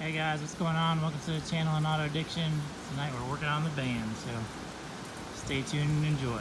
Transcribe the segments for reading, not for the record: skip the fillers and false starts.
Hey guys, what's going on? Welcome to the channel on Auto Addiction. Tonight we're working on the van, so stay tuned and enjoy.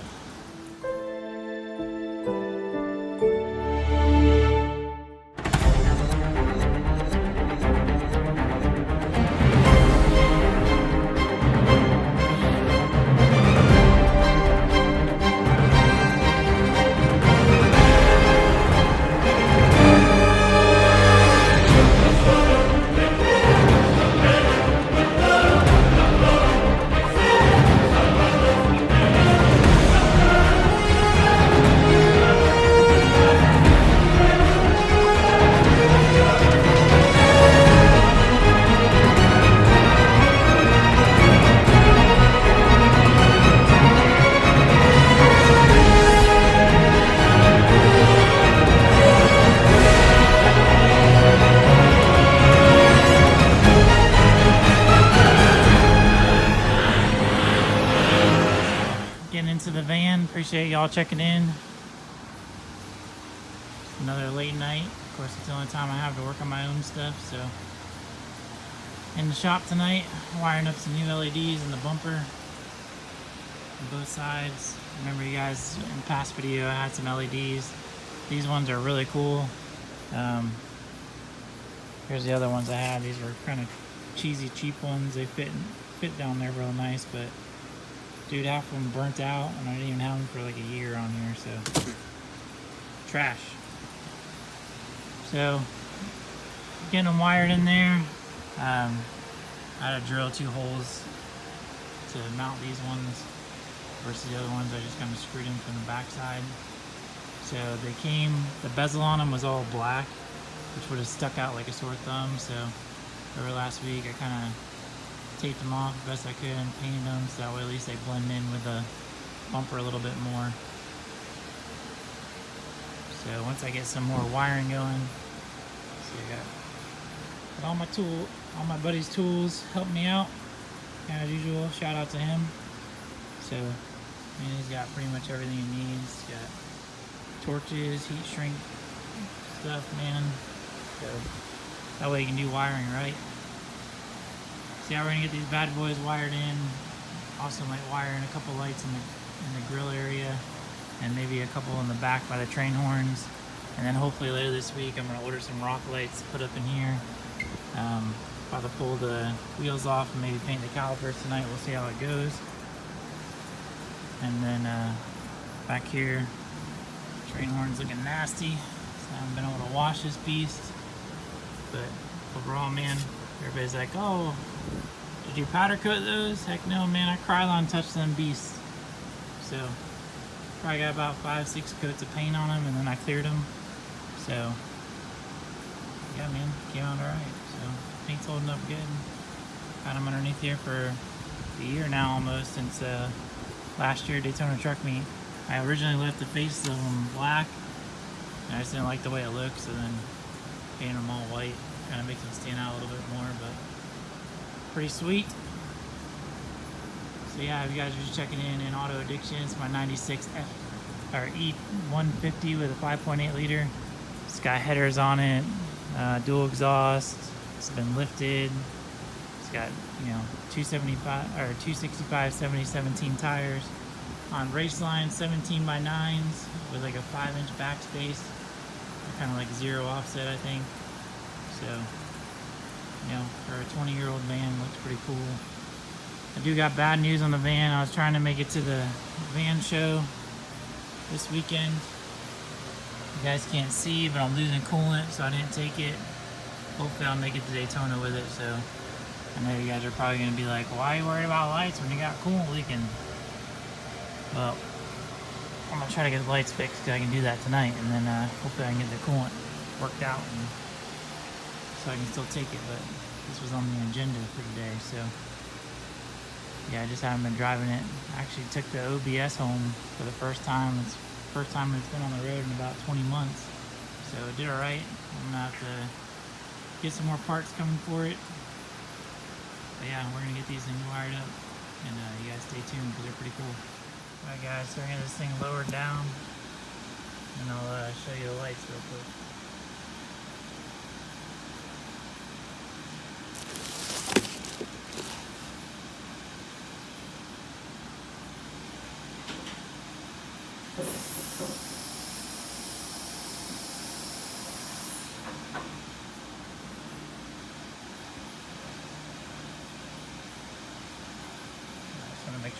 Getting into the van. Appreciate y'all checking in. Another late night. Of course, it's the only time I have to work on my own stuff, so in the shop tonight, wiring up some new LEDs in the bumper on both sides. Remember, you guys, in the past video I had some LEDs. These ones are really cool. Here's the other ones I had. These were kind of cheesy, cheap ones. They fit down there real nice, but dude, half of them burnt out, and I didn't even have them for like a year on here, so trash. So getting them wired in there. I had to drill 2 holes to mount these ones versus the other ones I just kind of screwed in from the back side. So they came, the bezel on them was all black, which would have stuck out like a sore thumb. So over last week I kind of taped them off the best I could and painted them so that way at least they blend in with the bumper a little bit more. So once I get some more wiring going, see, I got all my buddy's tools help me out as usual. Shout out to him. So he's got pretty much everything he needs. He's got torches, heat shrink stuff, man. So that way you can do wiring right. See how we're gonna get these bad boys wired in. Also might wire in a couple lights in the grill area, and maybe a couple in the back by the train horns. And then hopefully later this week I'm gonna order some rock lights to put up in here. About to pull the wheels off and maybe paint the calipers tonight. We'll see how it goes. And then back here, train horn's looking nasty. So I haven't been able to wash this beast. But overall, man, everybody's like, oh, did you powder coat those? Heck no, man, I Krylon touched them beasts. So probably got about 5-6 coats of paint on them, and then I cleared them. So yeah, man, came out alright. So paint's holding up good. Got them underneath here for a year now almost, since last year Daytona Truck Meet. I originally left the face of them black, and I just didn't like the way it looked, so then painted them all white. Kind of makes them stand out a little bit more, but pretty sweet. So yeah, if you guys are just checking in Auto Addiction, it's my 96 E150 with a 5.8 liter. It's got headers on it, dual exhaust. It's been lifted. It's got, 265 7017 tires on Raceline 17x9s with like a 5-inch backspace, kind of like 0 offset, I think. So, for a 20-year-old van, it looks pretty cool. I do got bad news on the van. I was trying to make it to the van show this weekend. You guys can't see, but I'm losing coolant, so I didn't take it. Hopefully I'll make it to Daytona with it. So I know you guys are probably going to be like, why are you worried about lights when you got coolant leaking? Well, I'm going to try to get the lights fixed because I can do that tonight, and then hopefully I can get the coolant worked out and so I can still take it. But this was on the agenda for today, so yeah, I just haven't been driving it. I actually took the OBS home for the first time. It's the first time it's been on the road in about 20 months, so it did alright. I'm gonna have to get some more parts coming for it. But yeah, we're gonna get these things wired up, and you guys stay tuned because they're pretty cool. Alright guys, so we're gonna get this thing lowered down, and I'll show you the lights real quick.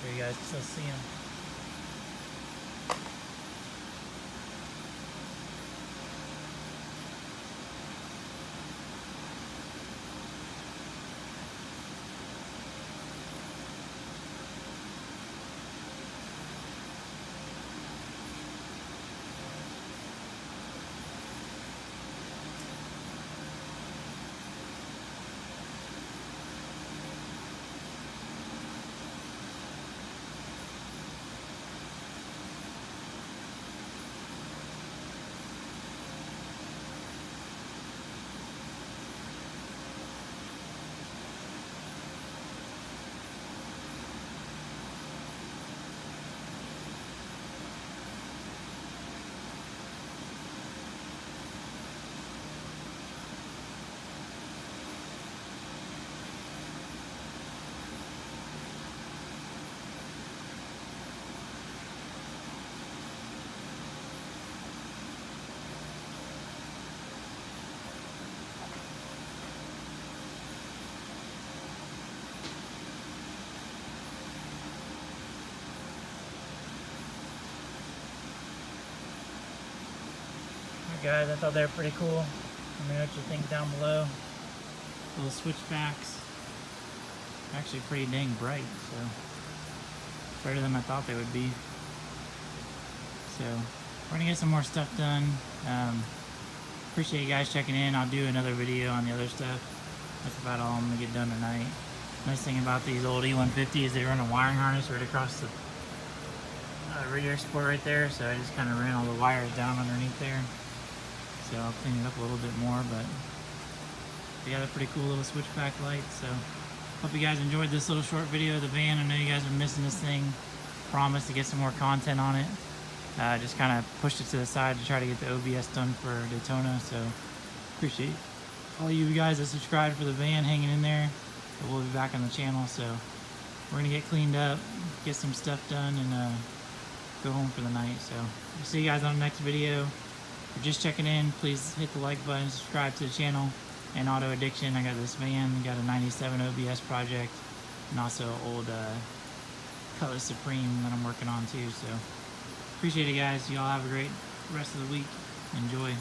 Sure you guys can still see them. Guys, I thought they were pretty cool. Let me know what you think down below. Little switchbacks. Actually pretty dang bright, so brighter than I thought they would be. So we're gonna get some more stuff done. Appreciate you guys checking in. I'll do another video on the other stuff. That's about all I'm gonna get done tonight. Nice thing about these old E150s, they run a wiring harness right across the radiator support right there, so I just kind of ran all the wires down underneath there. So I'll clean it up a little bit more, but yeah, they're pretty cool little switchback lights. So hope you guys enjoyed this little short video of the van. I know you guys are missing this thing. Promise to get some more content on it. Just kind of pushed it to the side to try to get the OBS done for Daytona. So appreciate all you guys that subscribed for the van hanging in there. But we'll be back on the channel, so we're gonna get cleaned up, get some stuff done, and go home for the night. So we'll see you guys on the next video. If you're just checking in, please hit the like button, subscribe to the channel. And Auto Addiction, I got this van, got a 97 OBS project, and also an old Cutlass Supreme that I'm working on too. So appreciate it, guys. You all have a great rest of the week. Enjoy.